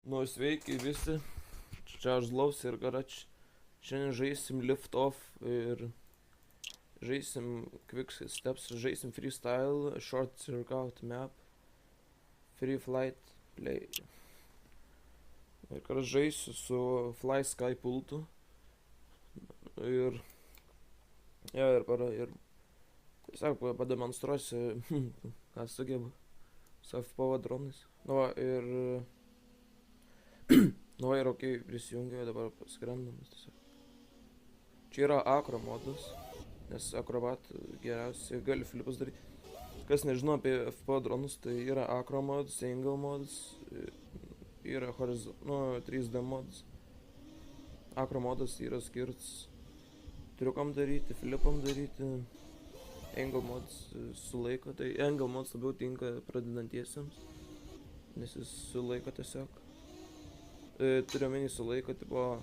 Nu, sveiki visi, čia aš Zlaus ir Garač. Šiandien žaisim Lift Off ir žaisim Quick Steps, žaisim Freestyle, Short Circuit Map, Free Flight Play. Ir kad aš žaisiu su Fly Sky pultu. Ir tiesiog pademonstruosiu, ką sugebu su FPV dronais. Nu ir ok, prisijungiu, dabar skrendam tiesiog. Čia yra akro modas, nes akrobat geriausiai gali flipus daryti. Kas nežino apie FPV dronus, tai yra akro modas, single modas, yra 3D modas. Akro modas yra skirts triukam daryti, flipam daryti. Angle modas sulaiko, tai angle modas labiau tinka pradedantiesiems, nes jis sulaiko tiesiog. Turiu omeny sulaiko, tipo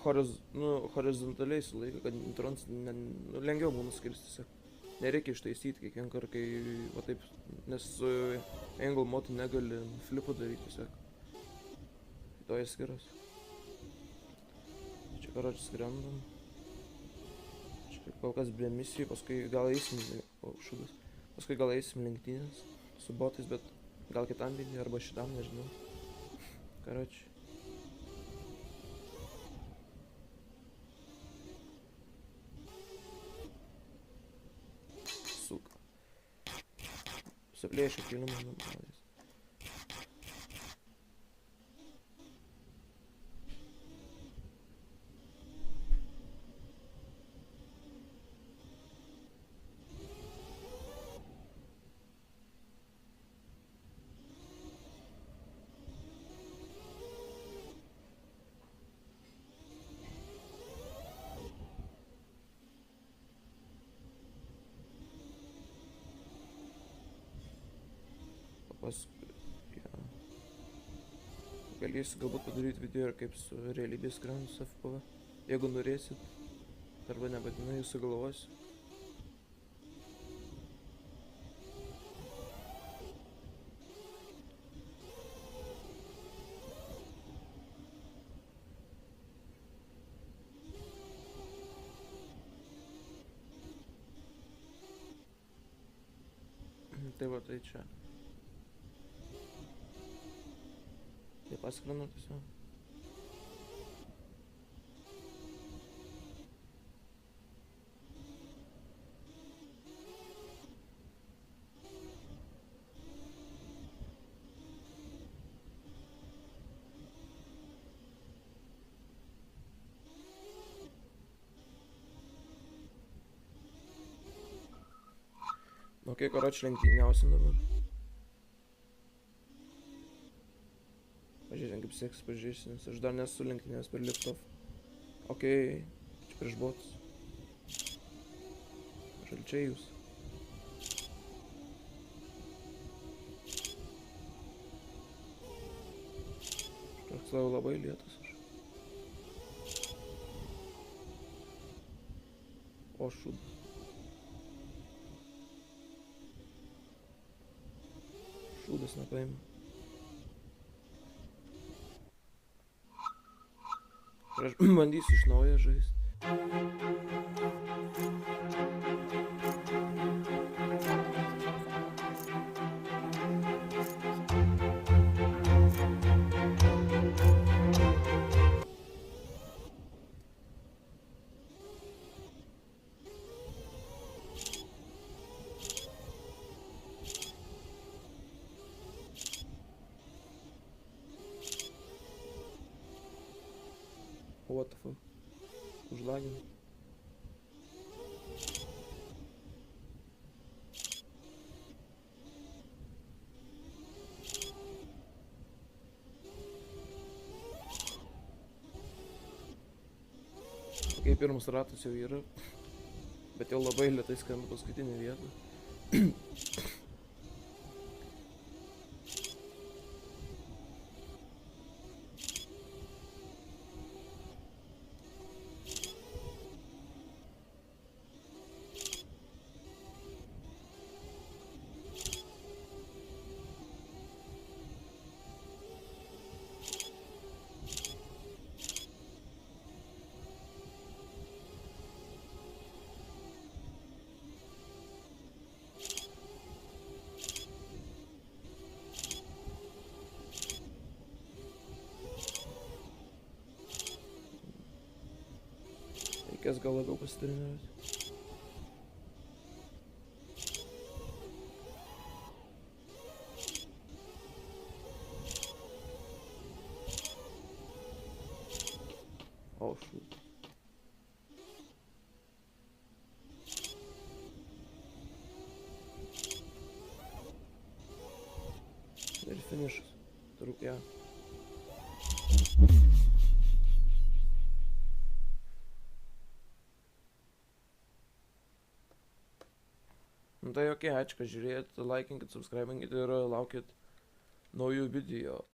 horizontaliai sulaiko, kad dronas lengviau būna skristi tiesiog. Nereikia ištaisyti kiekvien kartą, kai va taip, nes su angle modu negali flipų daryti tiesiog. To jis skiriasi. Čia karočią skrendam. Čia kol kas be misijų, paskui gal eisim lenktynės su botais, bet gal kitam video arba šitam, nežinau. Karočią. Сука. Суплейший фильм, молодец. Galėsiu galbūt padaryti video ir kaip su realybės skrendu su FPV. Jeigu norėsit, arba nebūtinai jūs sugalvosiu. Tai va, tai čia. Tai paskrendu tiesiog. Ok, karočią lenktyniausim dabar. Pažiūrėsim kaip seks, pažiūrėsim, nes aš dar nesu lenktynės per Lift Off. Ok, čia prieš botus. Žalčiai jūs. Kažkoks labai lietus aš. O šūdas. Šūdas nepaima. Aš bandysiu iš naujo žaisti. What the fuck? Užlagino. Ok, pirmas ratas jau yra, bet jau labai lėtai skrendu paskutinį vietą. reikės gal labiau pasitreniruoti. O, šūt. Ir finišas. Turbūt, ja. Nu tai ok, ačiū, kad žiūrėjot, laikinkit, subscribinkit ir laukit naujų video.